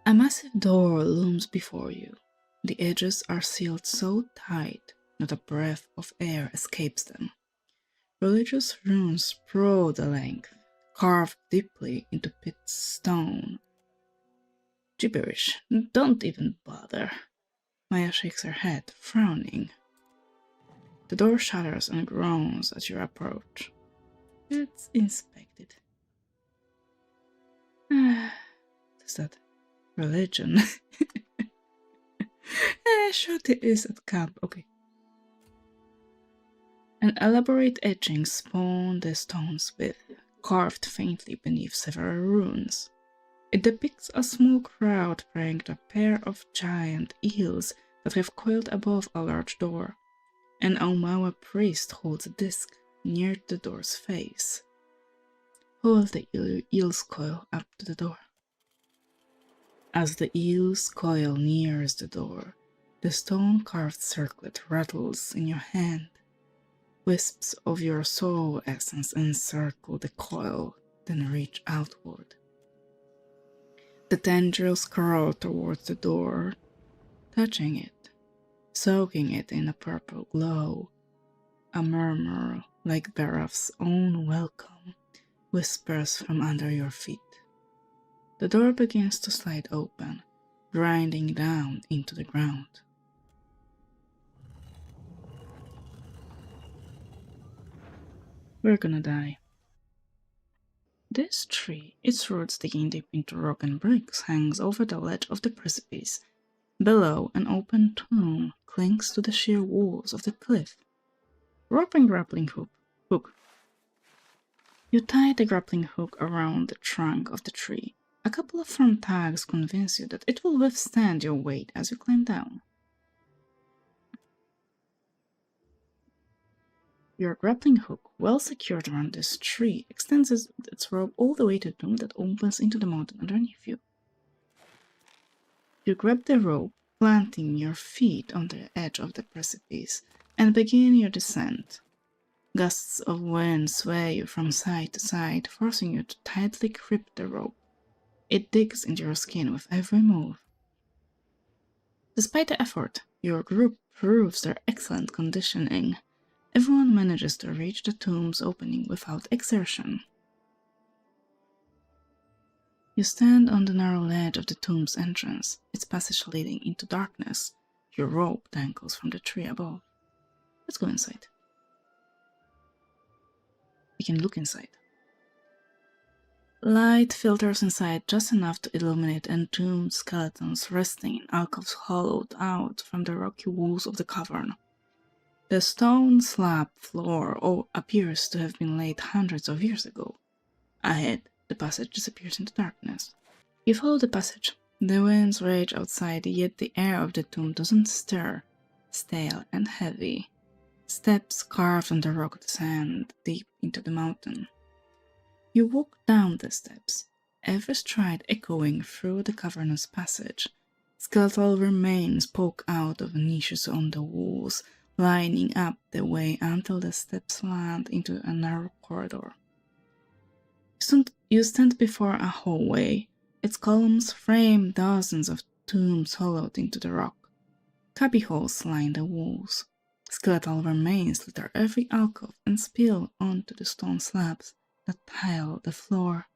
A massive door looms before you. The edges are sealed so tight not a breath of air escapes them. Religious runes sprawl the length, carved deeply into pit stone. Gibberish, don't even bother. Maya shakes her head, frowning. The door shudders and groans as you approach. Let's inspect it. Is that religion? Sure it is at camp, okay. An elaborate etching spawned the stone's width, carved faintly beneath several runes. It depicts a small crowd praying to a pair of giant eels that have coiled above a large door. An Aumaua priest holds a disc near the door's face. Hold the eel's coil up to the door. As the eel's coil nears the door, the stone-carved circlet rattles in your hand. Wisps of your soul essence encircle the coil, then reach outward. The tendrils curl towards the door, touching it, soaking it in a purple glow. A murmur, like Barath's own welcome, whispers from under your feet. The door begins to slide open, grinding down into the ground. We're gonna die. This tree, its roots digging deep into rock and bricks, hangs over the ledge of the precipice. Below, an open tomb clings to the sheer walls of the cliff. Rope and grappling hook. You tie the grappling hook around the trunk of the tree. A couple of firm tags convince you that it will withstand your weight as you climb down. Your grappling hook, well secured around this tree, extends its rope all the way to the tomb that opens into the mountain underneath you. You grab the rope, planting your feet on the edge of the precipice, and begin your descent. Gusts of wind sway you from side to side, forcing you to tightly grip the rope. It digs into your skin with every move. Despite the effort, your group proves their excellent conditioning. Everyone manages to reach the tomb's opening without exertion. You stand on the narrow ledge of the tomb's entrance, its passage leading into darkness. Your rope dangles from the tree above. Let's go inside. We can look inside. Light filters inside just enough to illuminate entombed skeletons resting in alcoves hollowed out from the rocky walls of the cavern. The stone slab floor appears to have been laid hundreds of years ago. Ahead, the passage disappears into darkness. You follow the passage. The winds rage outside, yet the air of the tomb doesn't stir, stale and heavy. Steps carved on the rock descend deep into the mountain. You walk down the steps, every stride echoing through the cavernous passage. Skeletal remains poke out of niches on the walls, lining up the way until the steps land into a narrow corridor. You stand before a hallway. Its columns frame dozens of tombs hollowed into the rock. Cubbyholes line the walls. Skeletal remains litter every alcove and spill onto the stone slabs that tile the floor.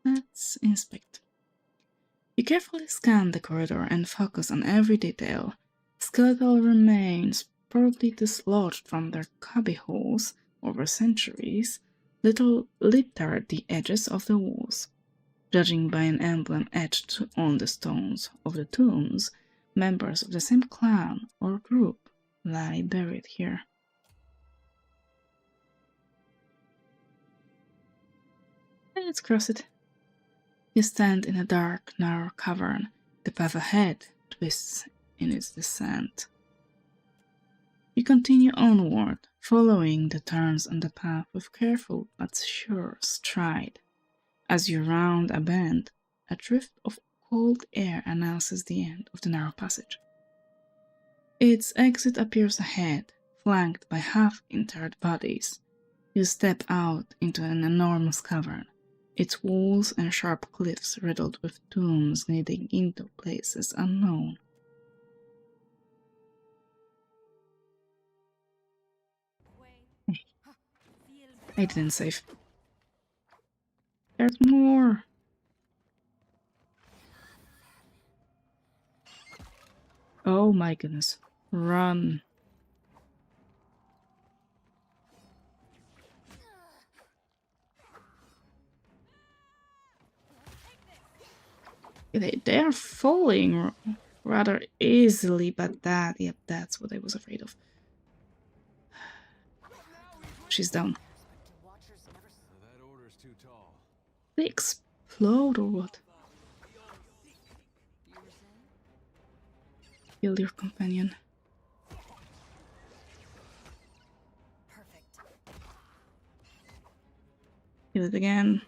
Let's inspect. You carefully scan the corridor and focus on every detail. Skeletal remains, probably dislodged from their cubbyholes over centuries, litter the edges of the walls. Judging by an emblem etched on the stones of the tombs, members of the same clan or group lie buried here. Let's cross it. You stand in a dark, narrow cavern. The path ahead twists in its descent. You continue onward, following the turns on the path with careful but sure stride. As you round a bend, a drift of cold air announces the end of the narrow passage. Its exit appears ahead, flanked by half-interred bodies. You step out into an enormous cavern. its walls and sharp cliffs riddled with tombs leading into places unknown. I didn't save. There's more! Oh my goodness. Run. They're falling rather easily, but that's what I was afraid of. She's down. They explode or what? Kill your companion. Kill it again.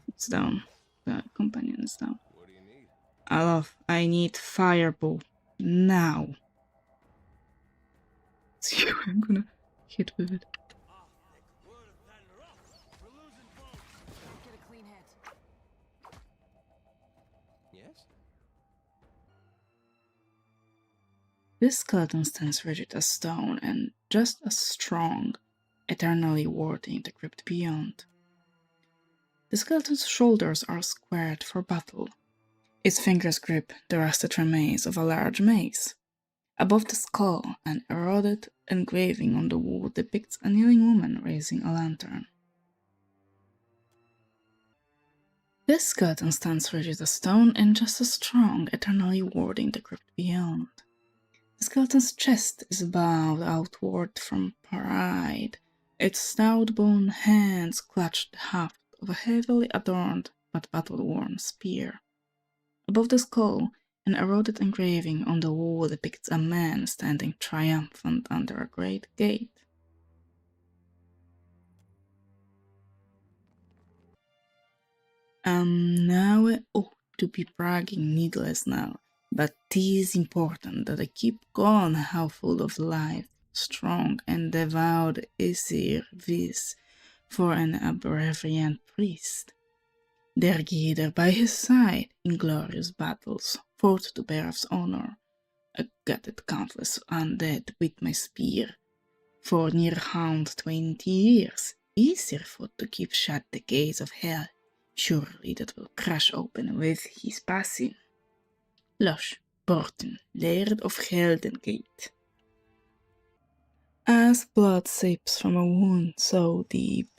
It's down. The companion is down. I need fireball. Now. See who I'm gonna hit with it. This skeleton stands rigid as stone and just as strong, eternally warding the crypt beyond. The skeleton's shoulders are squared for battle. Its fingers grip the rusted remains of a large mace. Above the skull, an eroded engraving on the wall depicts a kneeling woman raising a lantern. This skeleton stands rigid as stone and just as strong, eternally warding the crypt beyond. The skeleton's chest is bowed outward from pride. Its stout bone hands clutch the haft of a heavily adorned but battle-worn spear. Above the skull, an eroded engraving on the wall depicts a man standing triumphant under a great gate. Now I ought to be bragging needless now, but 'tis important that I keep going how full of life, strong and devout is this for an abbreviant priest. There gathered by his side in glorious battles, fought to Bear's honor. I gutted countless undead with my spear. For near 120 years, easier fought to keep shut the gates of hell. Surely that will crash open with his passing. Lush, Borten, Laird of Geldengate. As blood seeps from a wound so deep,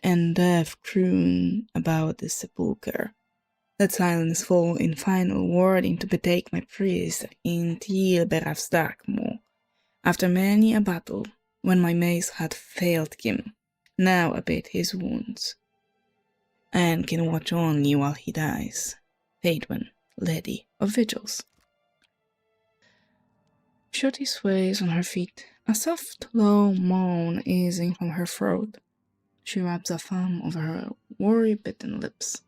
and death croon about the sepulchre, let silence fall in final wording to betake my priest until Beraf's dark maw. After many a battle, when my mace had failed him, now abate his wounds, and can watch only while he dies. Faedwen, Lady of Vigils. Shorty sways on her feet, a soft, low moan easing from her throat. She wraps a thumb over her worry-bitten lips.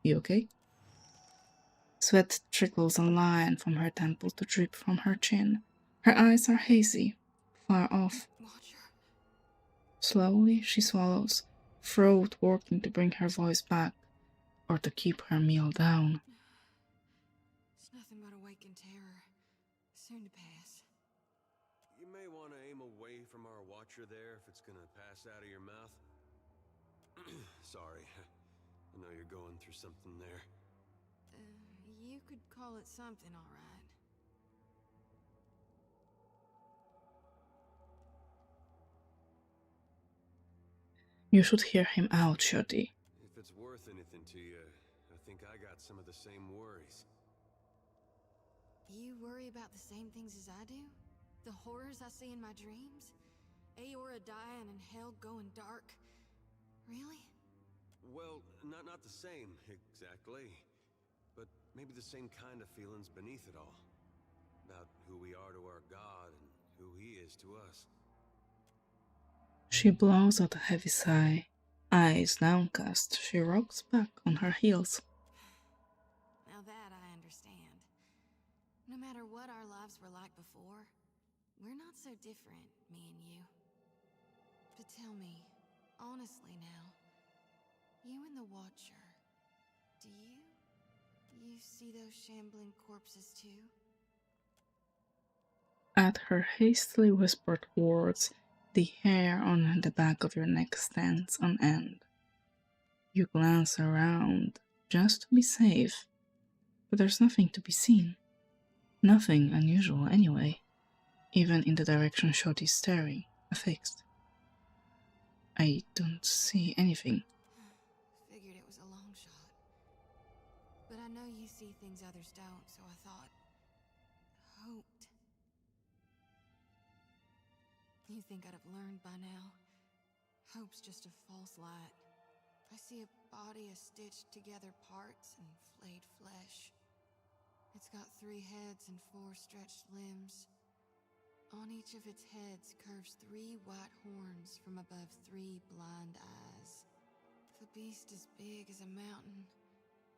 You okay? Sweat trickles a line from her temple to drip from her chin. Her eyes are hazy, far off. Slowly she swallows, throat working to bring her voice back, or to keep her meal down. It's nothing but awakened terror, soon to pass. You may want to aim away from our watcher there if it's gonna pass out of your mouth. Sorry, I know you're going through something there. You could call it something, all right. You should hear him out, Shorty. If it's worth anything to you, I think I got some of the same worries. You worry about the same things as I do? The horrors I see in my dreams? Aora dying and hell going dark? Really? Well, not the same, exactly. But maybe the same kind of feelings beneath it all. About who we are to our god and who he is to us. She blows out a heavy sigh. Eyes downcast, she rocks back on her heels. Now that I understand. No matter what our lives were like before, We're not so different, me and you. But tell me, honestly now, you and the Watcher, do you see those shambling corpses too? At her hastily whispered words, the hair on the back of your neck stands on end. You glance around, just to be safe, but there's nothing to be seen. Nothing unusual anyway, even in the direction Shorty's staring, affixed. I don't see anything. Figured it was a long shot. But I know you see things others don't, so I thought... hoped. You think I'd have learned by now? Hope's just a false light. I see a body of stitched together parts and flayed flesh. It's got 3 heads and 4 stretched limbs. On each of its heads curves 3 white horns from above 3 blind eyes. The beast is big as a mountain,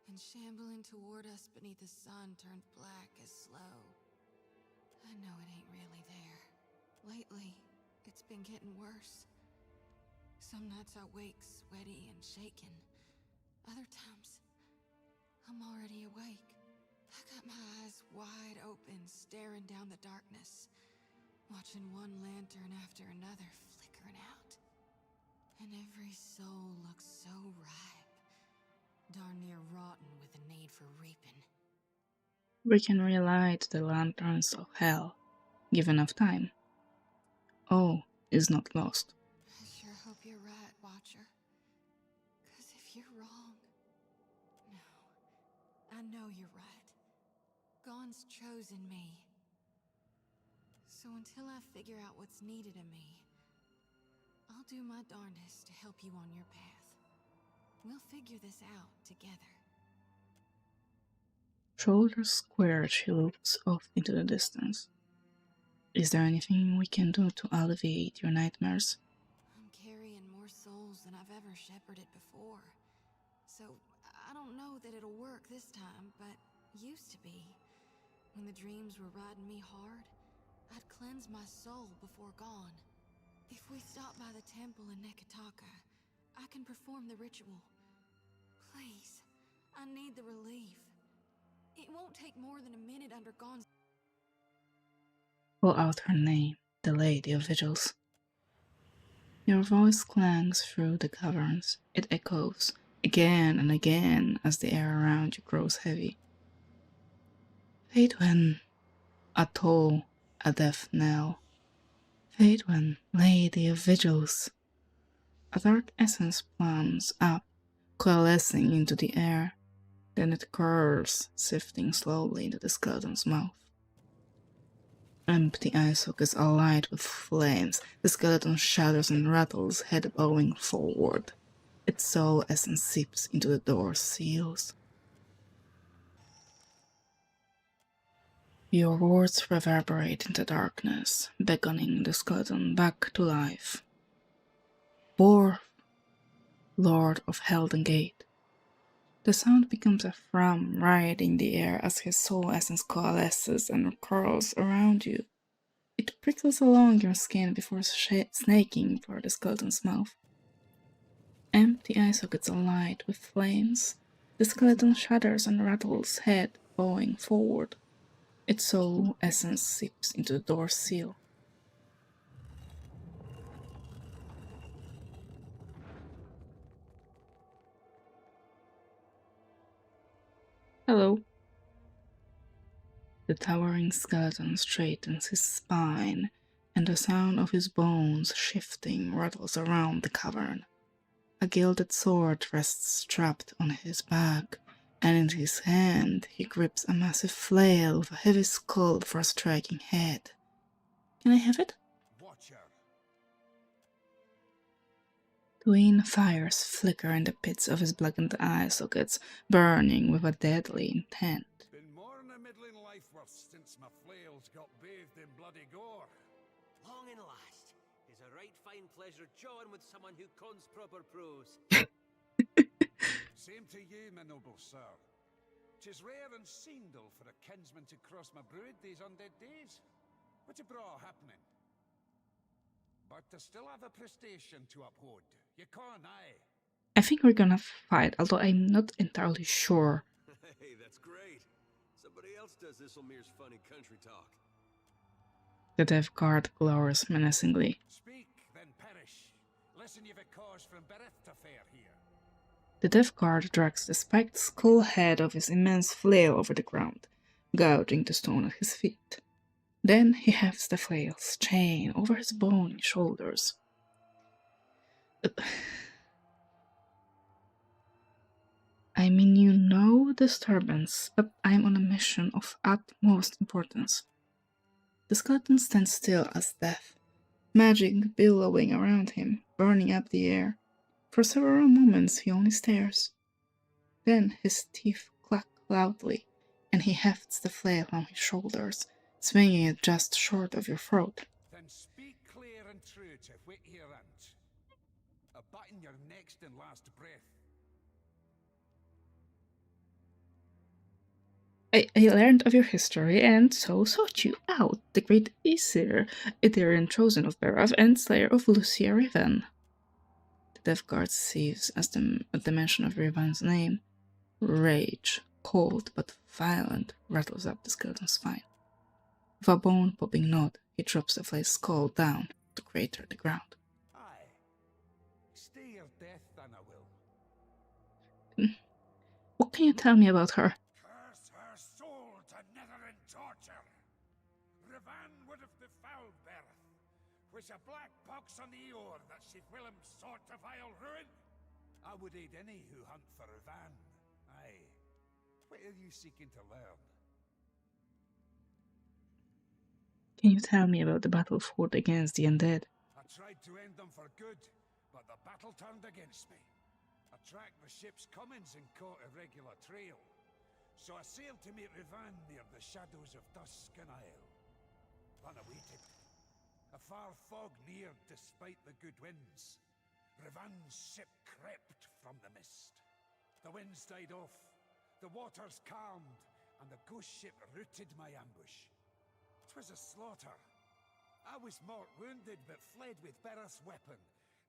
and shambling toward us beneath a sun turned black as slow. I know it ain't really there. Lately, it's been getting worse. Some nights I wake sweaty and shaken. Other times, I'm already awake. I got my eyes wide open, staring down the darkness, watching one lantern after another flickering out. And every soul looks so ripe, darn near rotten with a need for reaping. We can relight the lanterns of hell, give enough time. All is not lost. I sure hope you're right, Watcher. 'Cause if you're wrong... No, I know you're right. God's chosen me. So until I figure out what's needed of me, I'll do my darndest to help you on your path. We'll figure this out together. Shoulders squared, she looks off into the distance. Is there anything we can do to alleviate your nightmares? I'm carrying more souls than I've ever shepherded before. So, I don't know that it'll work this time, but used to be. When the dreams were riding me hard, I'd cleanse my soul before gone. If we stop by the temple in Nekataka, I can perform the ritual. Please, I need the relief. It won't take more than a minute under Gon's... Call out her name, the Lady of Vigils. Your voice clangs through the caverns. It echoes again and again as the air around you grows heavy. Faedwen, a toll, a death knell. Faedwen, Lady of Vigils. A dark essence plums up, coalescing into the air. Then it curves, sifting slowly into the skeleton's mouth. Empty eye sockets alight with flames. The skeleton shudders and rattles, head bowing forward. Its soul essence seeps into the door's seals. Your words reverberate into darkness, beckoning the skeleton back to life. Borth, Lord of Helden Gate. The sound becomes a thrum right in the air as his soul essence coalesces and curls around you. It prickles along your skin before snaking for the skeleton's mouth. Empty eye sockets alight with flames. The skeleton shudders and rattles, head bowing forward. Its soul essence seeps into the door's seal. Hello. The towering skeleton straightens his spine, and the sound of his bones shifting rattles around the cavern. A gilded sword rests strapped on his back, and in his hand he grips a massive flail with a heavy skull for a striking head. Can I have it? Watcher. Twin fires flicker in the pits of his blackened eye sockets, burning with a deadly intent. Been more than a middling life worth since my flails got bathed in bloody gore. Long and last is a right fine pleasure jawing with someone who cons proper prose. Same to you, my noble sir. 'Tis rare and seendal for a kinsman to cross my brood these undead days. What's a bra happening? But to still have a prestation to uphold. You can't, aye. I think we're gonna fight, although I'm not entirely sure. Hey, that's great. Somebody else does Isselmir's funny country talk. The Death Guard glowers menacingly. Speak, then perish. Listen, you've a cause from birth to fare here. The Death Guard drags the spiked skull head of his immense flail over the ground, gouging the stone at his feet. Then he hefts the flail's chain over his bony shoulders. I mean, you know disturbance, but I'm on a mission of utmost importance. The skeleton stands still as death, magic billowing around him, burning up the air. For several moments he only stares. Then his teeth clack loudly, and he hefts the flail on his shoulders, swinging it just short of your throat. Then speak clear and true to wit here ant. A button your next and last breath. I learned of your history, and so sought you out, the great Aesir, Etherean chosen of Berath and slayer of Lucia Riven. The Death Guard seethes at the mention of Riven's name. Rage, cold but violent, rattles up the skeleton's spine. With a bone-popping nod, he drops the flay's skull down to crater the ground. Aye. Stay your death, then I will. What can you tell me about her? Curse her soul to nether and torture. Rivan would have defouled birth. Was a black pox on the ore that she whilom sought to vile ruin. I would aid any who hunt for Rivan. Aye. What are you seeking to learn? Can you tell me about the battle fought against the Undead? I tried to end them for good, but the battle turned against me. I tracked the ship's comings and caught a regular trail. So I sailed to meet Rivan near the shadows of Dusk and Isle. Unawaited. A far fog neared despite the good winds. Rivan's ship crept from the mist. The winds died off, the waters calmed, and the ghost ship routed my ambush. 'Twas a slaughter. I was mortal wounded, but fled with Berath's weapon,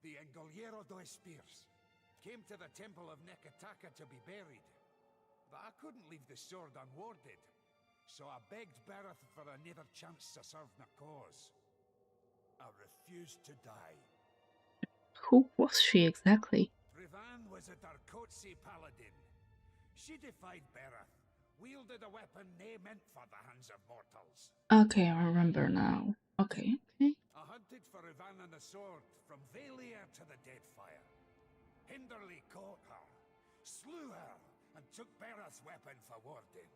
the Engoliero dos Spears. Came to the temple of Nekataka to be buried. But I couldn't leave the sword unwarded, so I begged Berath for another chance to serve my cause. I refused to die. Who was she exactly? Rivan was a Darkotsi paladin. She defied Berath, wielded a weapon nae meant for the hands of mortals. Okay, I remember now. Okay. I hunted for Rivan and the sword, from Valia to the Deadfire. Hinderly caught her, slew her, and took Berath's weapon for warding.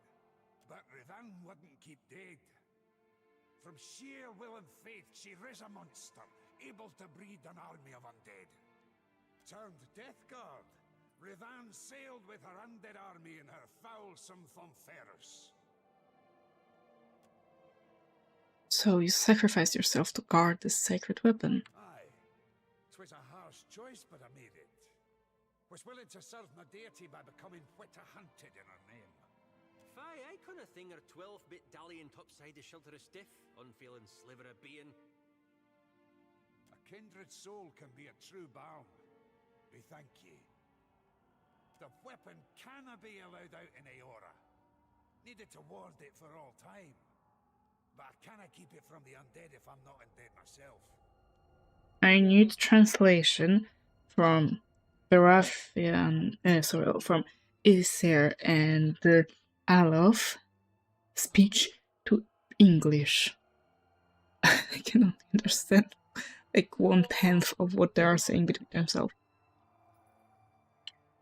But Rivan wouldn't keep dead. From sheer will and faith, she riz a monster, able to breed an army of undead. Turned Death Guard, Rivan sailed with her undead army in her foulsome Thomferus. So you sacrificed yourself to guard this sacred weapon. Aye. 'Twas a harsh choice, but I made it. Was willing to serve my deity by becoming whita hunted in her name. Fie, I canna thing her 12-bit dallying topside to shelter a stiff, unfeeling sliver of being. A kindred soul can be a true balm. We thank ye. The weapon cannot be allowed out in Aora. Needed to ward it for all time. But I cannot keep it from the undead if I'm not undead myself. I need translation from Berathian, from Aesir and Alof speech to English. I cannot understand like 1/10 of what they are saying between themselves.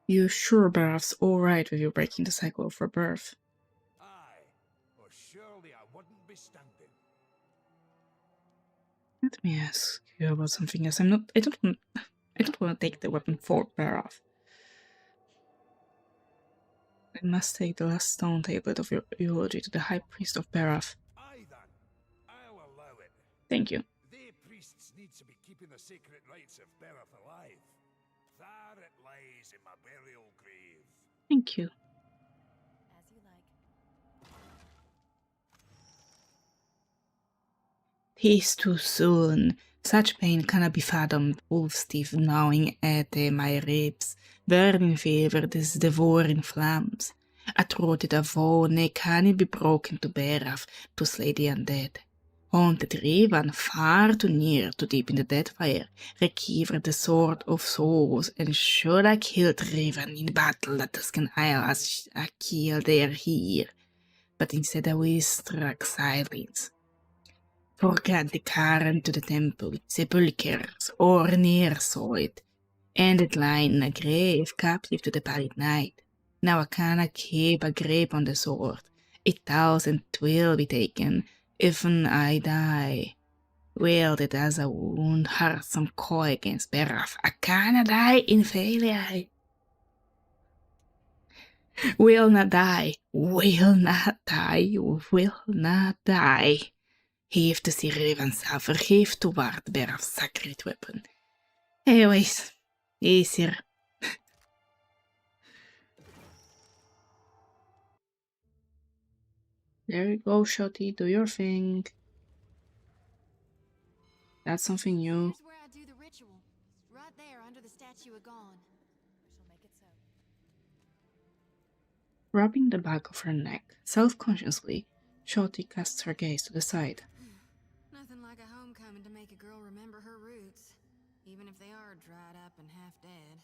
You sure Berath's alright with you breaking the cycle of rebirth? Aye, or surely I wouldn't be standing. Let me ask you about something else. I don't want to take the weapon for Berath. I must take the last stone tablet of your eulogy to the High Priest of Berath. Aye then, I'll allow it. Thank you. They priests need to be keeping the sacred rites of Berath alive. There it lies in my burial grave. Thank you. As you like. He's too soon. Such pain cannot be fathomed. Wolf's teeth gnawing at my ribs. Burning fever, this devouring flames. A throat that a vow, nay can it be broken to bear of, to slay the undead. Haunted Riven, far too near, too deep in the Deadfire, recovered the Sword of Souls, and should I kill Riven in battle that Tuscan Isle as I killed there here. But instead I struck silence. Forgot the current to the temple, sepulchres, or near saw it, and it lying in a grave captive to the pallid night. Now I cannot keep a grip on the sword. 1,000 will be taken, even I die. Wielded as a wound, some coy against Beraf. I cannot die in failure. Will not die, will not die, will not die. Heave to see Raven suffer, heave toward Beraf's sacred weapon. Anyways, easier. There you go, Shotty, do your thing. That's something new. Here's where I do the ritual. Right there under the statue of Gon. She'll make it so. Rubbing the back of her neck, self-consciously, Shotty casts her gaze to the side. Nothing like a homecoming to make a girl remember her roots, even if they are dried up and half dead.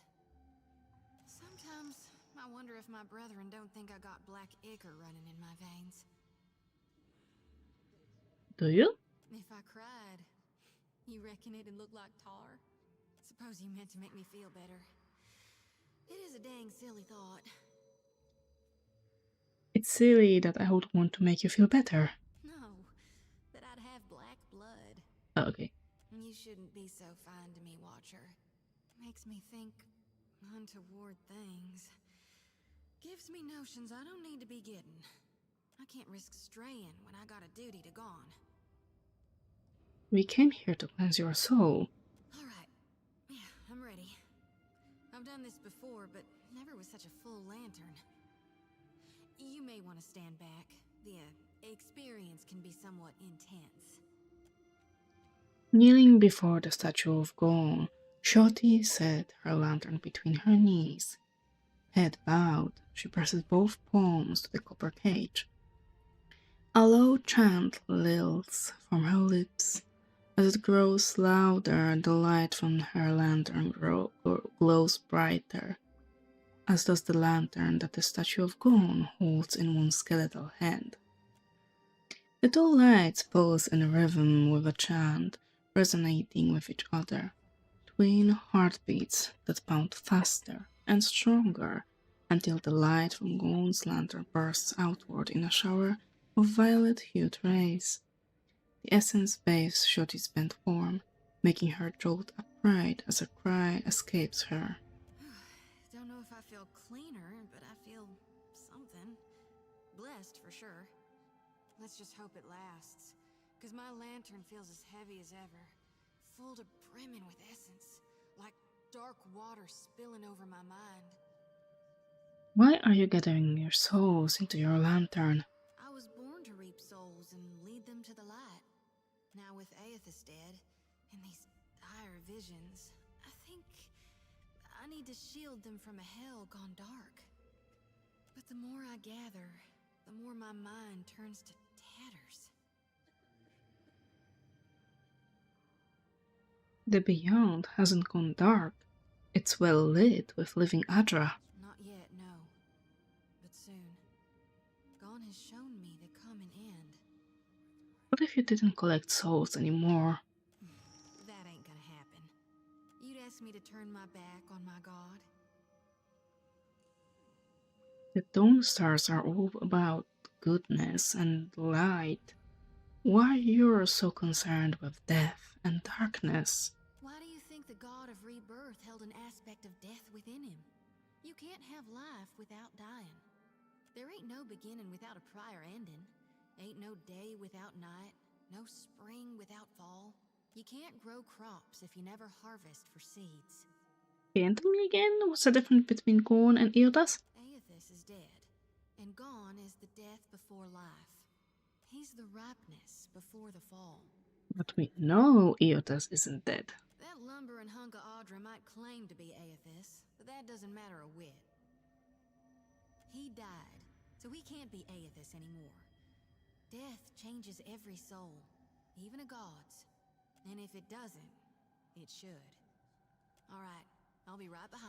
Sometimes I wonder if my brethren don't think I got black ichor running in my veins. Do you? If I cried, you reckon it'd look like tar? Suppose you meant to make me feel better. It is a dang silly thought. It's silly that I would want to make you feel better. No, that I'd have black blood. Oh, okay. You shouldn't be so fine to me, Watcher. Makes me think untoward things. Gives me notions I don't need to be getting. I can't risk straying when I got a duty to Gon. We came here to cleanse your soul. Alright. Yeah, I'm ready. I've done this before, but never with such a full lantern. You may want to stand back. The experience can be somewhat intense. Kneeling before the statue of Gon, Shotty set her lantern between her knees. Head bowed, she presses both palms to the copper cage. A low chant lilts from her lips. As it grows louder, the light from her lantern glows brighter, as does the lantern that the statue of Gon holds in one skeletal hand. The two lights pulse in rhythm with a chant, resonating with each other, twin heartbeats that pound faster and stronger until the light from Gon's lantern bursts outward in a shower of violet-hued rays. The essence bathes Shotty's bent form, making her jolt upright as a cry escapes her. Don't know if I feel cleaner, but I feel something. Blessed for sure. Let's just hope it lasts, because my lantern feels as heavy as ever, full to brimming with essence, like dark water spilling over my mind. Why are you gathering your souls into your lantern? I was born to reap souls and lead them to the light. Now with Aethys dead, and these dire visions, I think I need to shield them from a hell gone dark. But the more I gather, the more my mind turns to tatters. The Beyond hasn't gone dark. It's well lit with living Adra. Not yet, no. But soon. Gon has shown me the coming end. What if you didn't collect souls anymore? That ain't gonna happen. You'd ask me to turn my back on my god? The Dawn Stars are all about goodness and light. Why you're so concerned with death and darkness? Why do you think the god of rebirth held an aspect of death within him? You can't have life without dying. There ain't no beginning without a prior ending. Ain't no day without night. No spring without fall. You can't grow crops if you never harvest for seeds. Can you tell me again what's the difference between Gon and Eodas? Aethys is dead, and Gon is the death before life. He's the ripeness before the fall. But we know Eotas isn't dead. That lumbering hunk of Audra might claim to be Aethys, but that doesn't matter a whit. He died, so he can't be Aethys anymore. Death changes every soul, even a god's. And if it doesn't, it should. All right, I'll be right behind